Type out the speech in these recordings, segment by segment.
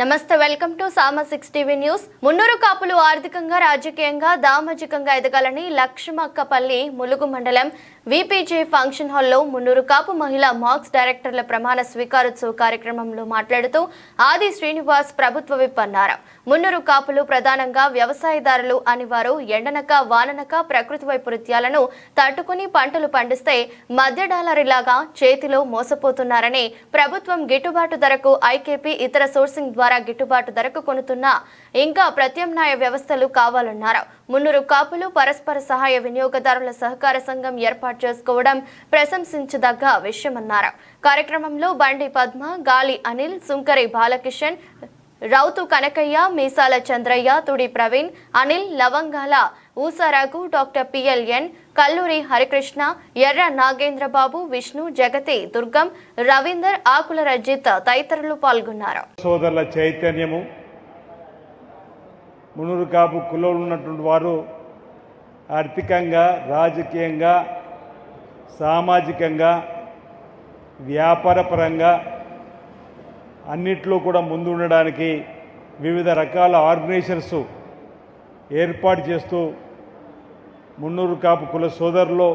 నమస్తే welcome to సామ 6 TV news. మున్నూరు కాపులు ఆర్థికంగా రాజకీయంగా సామాజికంగా ఎదగాలని లక్ష్మక్కపల్లి ములుగు మండలం విపిజే ఫంక్షన్ హాల్లో మున్నూరు కాపు మహిళా మార్క్స్ డైరెక్టర్ల ప్రమాణ స్వీకారోత్సవ కార్యక్రమంలో మాట్లాడుతూ ఆది శ్రీనివాస్ ప్రభుత్వ విప్ అన్నారు. మున్నూరు కాపులు ప్రధానంగా వ్యవసాయదారులు అని వారు ఎండనక వాననక ప్రకృతి వైపరీత్యాలను తట్టుకుని పంటలు పండిస్తే మధ్య డాలరీలాగా చేతిలో మోసపోతున్నారని, ప్రభుత్వం గిట్టుబాటు ధరకు ఐకేపీ ఇతర సోర్సింగ్ ద్వారా గిట్టుబాటు ధరకు కొనుతున్నా ఇంకా ప్రత్యామ్నాయ వ్యవస్థలు కావాలన్నారు. మున్నూరు కాపులు పరస్పర సహాయ వినియోగదారుల సహకార సంఘం ఏర్పాటు చేసుకోవడం ప్రశంసించదగ్గ విషయమన్నారు. కార్యక్రమంలో బండి పద్మ, గాలి అనిల్, సుంకరి బాలకిషన్, రౌతు కనకయ్య, మీసాల చంద్రయ్య, తుడి ప్రవీణ్, అనిల్, లవంగాల ఊసారాగు, డాక్టర్ పిఎల్ఎన్, కల్లూరి హరికృష్ణ, ఎర్ర నాగేంద్రబాబు, విష్ణు, జగతి, దుర్గం, రవీందర్, ఆకుల రజిత్ తదితరులు పాల్గొన్నారు. సోదరుల చైతన్యము, మున్నూరు కాపు కులంలో ఉన్నటువంటి వారు ఆర్థికంగా, రాజకీయంగా, సామాజికంగా, వ్యాపారపరంగా అన్నిట్లో కూడా ముందు ఉండడానికి వివిధ రకాల ఆర్గనైజేషన్స్ ఏర్పాటు చేస్తూ మున్నూరు కాపు కుల సోదరులో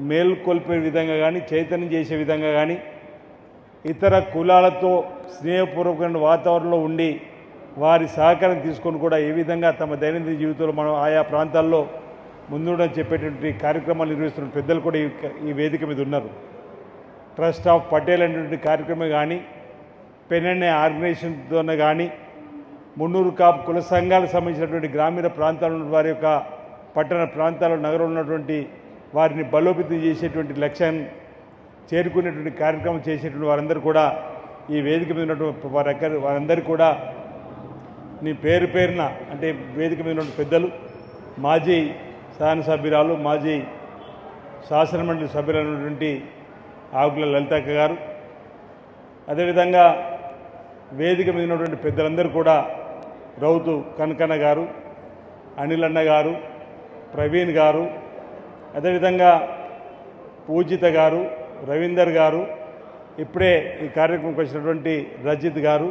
మేల్కొల్పే విధంగా కానీ, చైతన్యం చేసే విధంగా కానీ, ఇతర కులాలతో స్నేహపూర్వకమైన వాతావరణంలో ఉండి వారి సహకారం తీసుకొని కూడా ఏ విధంగా తమ దైనందిన జీవితంలో మనం ఆయా ప్రాంతాల్లో ముందుండని చెప్పేటువంటి కార్యక్రమాలు నిర్వహిస్తున్న పెద్దలు కూడా ఈ వేదిక మీద ఉన్నారు. ట్రస్ట్ ఆఫ్ పటేల్ అనేటువంటి కార్యక్రమం కానీ, పెన్ అనే ఆర్గనైజేషన్తోనే కానీ, మున్నూరు కాపు కుల సంఘాలకు సంబంధించినటువంటి గ్రామీణ ప్రాంతాల్లో వారి యొక్క పట్టణ ప్రాంతాల్లో నగరంలో ఉన్నటువంటి వారిని బలోపేతం చేసేటువంటి లక్ష్యం చేరుకునేటువంటి కార్యక్రమం చేసేటువంటి వారందరూ కూడా ఈ వేదిక మీద ఉన్నటువంటి వారందరూ కూడా నీ పేరు పేరున అంటే వేదిక మీద ఉన్న పెద్దలు, మాజీ శాసనసభ్యురాలు, మాజీ శాసనమండలి సభ్యులైనటువంటి ఆకుల లలితక్క గారు, అదేవిధంగా వేదిక మీద ఉన్నటువంటి పెద్దలందరూ కూడా రౌతు కనకన్న గారు, అనిల్ అన్న గారు, ప్రవీణ్ గారు, అదేవిధంగా పూజిత గారు, రవీందర్ గారు, ఇప్పుడే ఈ కార్యక్రమంకి వచ్చినటువంటి రజిత్ గారు,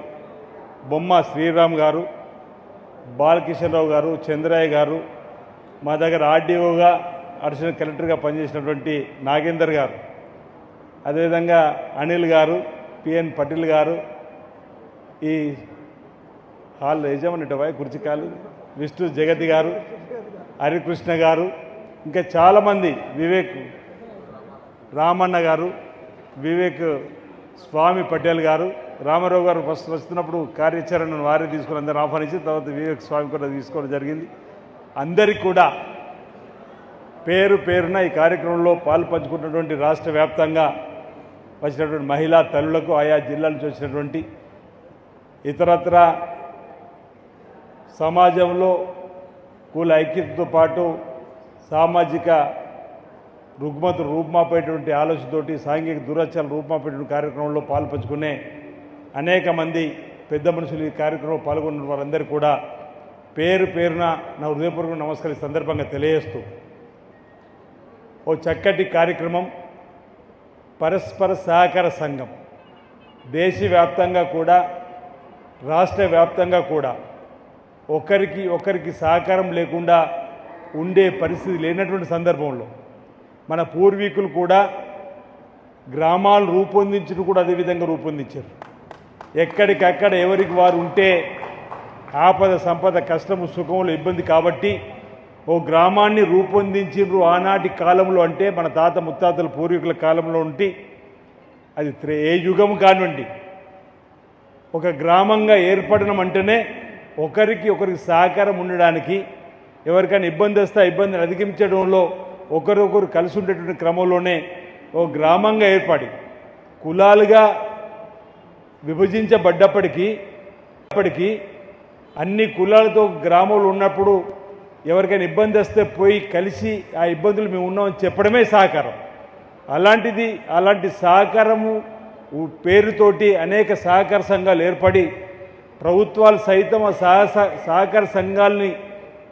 బొమ్మ శ్రీరామ్ గారు, బాలకిషన్ రావు గారు, చంద్రయ్య గారు, మా దగ్గర ఆర్డీఓగా అడిషనల్ కలెక్టర్గా పనిచేసినటువంటి నాగేందర్ గారు, అదేవిధంగా అనిల్ గారు, పిఎన్ పటేల్ గారు, ఈ హాల్ యజమాని కుర్చికాలు విష్ణు జగతి గారు, హరికృష్ణ గారు, ఇంకా చాలామంది, వివేక్ రామన్న గారు, వివేక్ స్వామి పటేల్ గారు, రామారావు గారు ఫస్ట్ వస్తున్నప్పుడు కార్యాచరణను వారే తీసుకుని అందరూ ఆహ్వానించి తర్వాత వివేక్ స్వామి కూడా తీసుకోవడం జరిగింది. అందరికీ కూడా పేరు పేరున ఈ కార్యక్రమంలో పాలు పంచుకున్నటువంటి రాష్ట్ర వ్యాప్తంగా వచ్చినటువంటి మహిళా తల్లులకు, ఆయా జిల్లాల నుంచి వచ్చినటువంటి ఇతరత్ర సమాజంలో కుల ఐక్యతతో పాటు సామాజిక రుగ్మతలు రూపుమాపేటువంటి ఆలోచనతోటి సాంఘిక దురాచారాలు రూపుమాపేటువంటి కార్యక్రమంలో పాలు పంచుకునే అనేక మంది పెద్ద మనుషులు ఈ కార్యక్రమంలో పాల్గొన్న వారందరూ కూడా పేరు పేరున నా హృదయపూర్వక నమస్కారం ఈ సందర్భంగా తెలియజేస్తూ, ఓ చక్కటి కార్యక్రమం పరస్పర సహకార సంఘం దేశవ్యాప్తంగా కూడా రాష్ట్ర వ్యాప్తంగా కూడా ఒకరికి సహకారం లేకుండా ఉండే పరిస్థితి లేనటువంటి సందర్భంలో మన పూర్వీకులు కూడా గ్రామాలు రూపొందించడం కూడా అదేవిధంగా రూపొందించారు. ఎక్కడికక్కడ ఎవరికి వారు ఉంటే ఆపద సంపద కష్టము సుఖములు ఇబ్బంది కాబట్టి ఓ గ్రామాన్ని రూపొందించిండ్రు ఆనాటి కాలంలో. అంటే మన తాత ముత్తాతల పూర్వీకుల కాలంలో ఉంటే అది ఏ యుగం కానివ్వండి, ఒక గ్రామంగా ఏర్పడడం అంటేనే ఒకరికి సహకారం ఉండడానికి, ఎవరికైనా ఇబ్బంది వస్తే ఇబ్బందిని అధిగమించడంలో ఒకరొకరు కలిసి ఉండేటువంటి క్రమంలోనే ఓ గ్రామంగా ఏర్పడి కులాలుగా విభజించబడ్డప్పటికీ అన్ని కులాలతో గ్రామంలో ఉన్నప్పుడు ఎవరికైనా ఇబ్బంది వస్తే పోయి కలిసి ఆ ఇబ్బందులు మేము ఉన్నామని చెప్పడమే సహకారం. అలాంటి సహకారము పేరుతోటి అనేక సహకార సంఘాలు ఏర్పడి ప్రభుత్వాలు సైతం ఆ సహకార సంఘాలని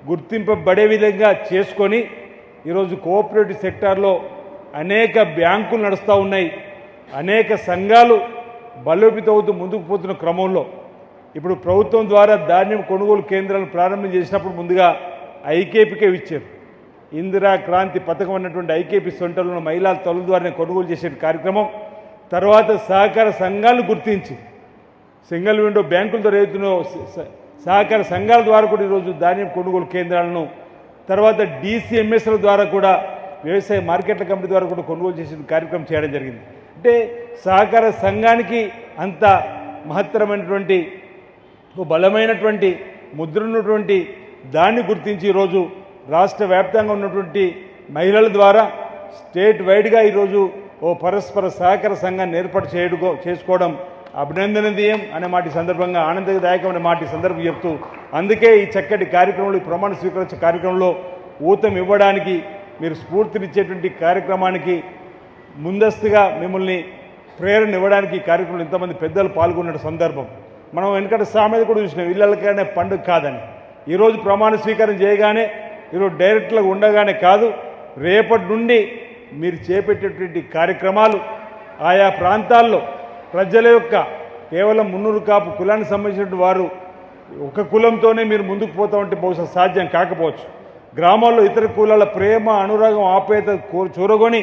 గుర్తింపబడే విధంగా చేసుకొని ఈరోజు కోఆపరేటివ్ సెక్టార్లో అనేక బ్యాంకులు నడుస్తూ ఉన్నాయి, అనేక సంఘాలు బలోపేతం అవుతూ ముందుకు పోతున్న క్రమంలో ఇప్పుడు ప్రభుత్వం ద్వారా ధాన్యం కొనుగోలు కేంద్రాలను ప్రారంభం చేసినప్పుడు ముందుగా ఐకేపీకే ఇచ్చారు. ఇందిరా క్రాంతి పథకం అన్నటువంటి ఐకేపీ సెంటర్లను మహిళల తొలి ద్వారానే కొనుగోలు చేసే కార్యక్రమం, తర్వాత సహకార సంఘాలను గుర్తించి సింగిల్ విండో బ్యాంకులతో రైతును సహకార సంఘాల ద్వారా కూడా ఈరోజు ధాన్యం కొనుగోలు కేంద్రాలను, తర్వాత DCMSల ద్వారా కూడా వ్యవసాయ మార్కెట్ల కమిటీ ద్వారా కూడా కొనుగోలు చేసిన కార్యక్రమం చేయడం జరిగింది. అంటే సహకార సంఘానికి అంత మహత్తరమైనటువంటి బలమైనటువంటి ముద్ర ఉన్నటువంటి దాన్ని గుర్తించి ఈరోజు రాష్ట్ర వ్యాప్తంగా ఉన్నటువంటి మహిళల ద్వారా స్టేట్ వైడ్గా ఈరోజు ఓ పరస్పర సహకార సంఘాన్ని ఏర్పాటు చేసుకోవడం అభినందనీయం అనే మాట సందర్భంగా, ఆనందదాయకమైన మాట సందర్భం చెప్తూ, అందుకే ఈ చక్కటి కార్యక్రమంలో, ఈ ప్రమాణ స్వీకరించే కార్యక్రమంలో ఊతం ఇవ్వడానికి, మీరు స్ఫూర్తినిచ్చేటువంటి కార్యక్రమానికి ముందస్తుగా మిమ్మల్ని ప్రేరణ ఇవ్వడానికి ఈ కార్యక్రమంలో ఇంతమంది పెద్దలు పాల్గొన్న సందర్భం. మనం వెనకటి సామెత కూడా చూసినాం, ఇళ్ళకనే పండుగ కాదని. ఈరోజు ప్రమాణ స్వీకారం చేయగానే, ఈరోజు డైరెక్ట్గా ఉండగానే కాదు, రేపటి నుండి మీరు చేపట్టేటువంటి కార్యక్రమాలు ఆయా ప్రాంతాల్లో ప్రజల యొక్క కేవలం మున్నూరు కాపు కులానికి సంబంధించినటువంటి వారు ఒక కులంతోనే మీరు ముందుకు పోతా ఉంటే బహుశా సాధ్యం కాకపోవచ్చు. గ్రామాల్లో ఇతర కులాల ప్రేమ, అనురాగం, ఆప్యాయత చూరగొని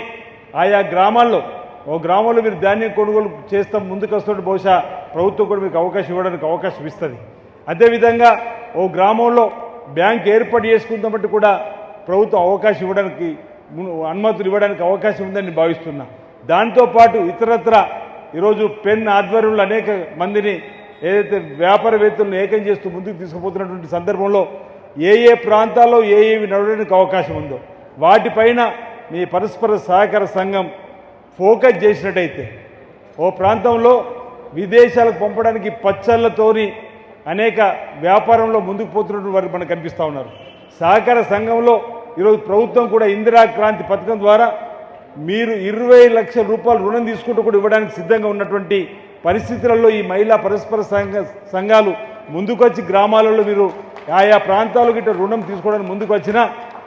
ఆయా గ్రామాల్లో ఓ గ్రామంలో మీరు ధాన్యం కొనుగోలు చేస్తాం ముందుకు వస్తుంటే బహుశా ప్రభుత్వం కూడా మీకు అవకాశం ఇవ్వడానికి అవకాశం ఇస్తుంది. అదేవిధంగా ఓ గ్రామంలో బ్యాంక్ ఏర్పాటు చేసుకుందామంటే కూడా ప్రభుత్వం అవకాశం ఇవ్వడానికి, అనుమతులు ఇవ్వడానికి అవకాశం ఉందని నేను భావిస్తున్నా. దాంతోపాటు ఇతరత్ర ఈరోజు పెన్ ఆధ్వర్యంలో అనేక మందిని ఏదైతే వ్యాపారవేత్తలను ఏకం చేస్తూ ముందుకు తీసుకుపోతున్నటువంటి సందర్భంలో ఏ ప్రాంతాల్లో ఏవి నడవడానికి అవకాశం ఉందో వాటిపైన మీ పరస్పర సహకార సంఘం ఫోకస్ చేసినట్టయితే, ఓ ప్రాంతంలో విదేశాలకు పంపడానికి పచ్చళ్ళతోని అనేక వ్యాపారంలో ముందుకు పోతున్నటువంటి వారు మనకు కనిపిస్తూ ఉన్నారు. సహకార సంఘంలో ఈరోజు ప్రభుత్వం కూడా ఇందిరా క్రాంతి పథకం ద్వారా మీరు 20 లక్షల రూపాయలు రుణం తీసుకుంటూ కూడా ఇవ్వడానికి సిద్ధంగా ఉన్నటువంటి పరిస్థితులలో ఈ మహిళా పరస్పర సంఘాలు ముందుకొచ్చి గ్రామాలలో మీరు ఆయా ప్రాంతాలకు ఇట్లా రుణం తీసుకోవడానికి ముందుకు వచ్చినా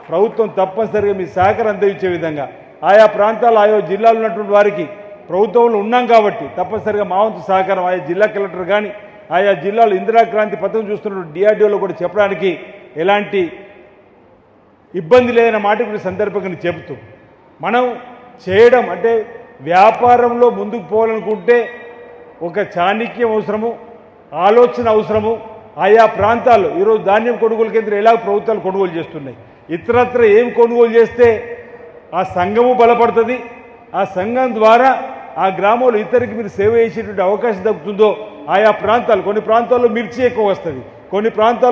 ప్రభుత్వం తప్పనిసరిగా మీ సహకారం అందించే విధంగా ఆయా ప్రాంతాలు, ఆయా జిల్లాలో ఉన్నటువంటి వారికి ప్రభుత్వంలో ఉన్నాం కాబట్టి తప్పనిసరిగా మా వంతు సహకారం ఆయా జిల్లా కలెక్టర్ కానీ ఆయా జిల్లాలో ఇందిరా క్రాంతి పథకం చూస్తున్నటువంటి DRDOలో కూడా చెప్పడానికి ఎలాంటి ఇబ్బంది లేదన్న మాట ఇప్పుడు సందర్భంగా చెబుతూ, మనం చేయడం అంటే వ్యాపారంలో ముందుకు పోవాలనుకుంటే ఒక చాణక్యం అవసరము, ఆలోచన అవసరము. ఆయా ప్రాంతాల్లో ఈరోజు ధాన్యం కొనుగోలు కేంద్రం ఎలా ప్రభుత్వాలు కొనుగోలు చేస్తున్నాయి, ఇతరత్ర ఏం కొనుగోలు చేస్తే ఆ సంఘము బలపడుతుంది, ఆ సంఘం ద్వారా ఆ గ్రామంలో ఇతరికి మీరు సేవ చేసేటువంటి అవకాశం దక్కుతుందో ఆయా ప్రాంతాలు, కొన్ని ప్రాంతాల్లో మిర్చి ఎక్కువ వస్తుంది, కొన్ని ప్రాంతాల్లో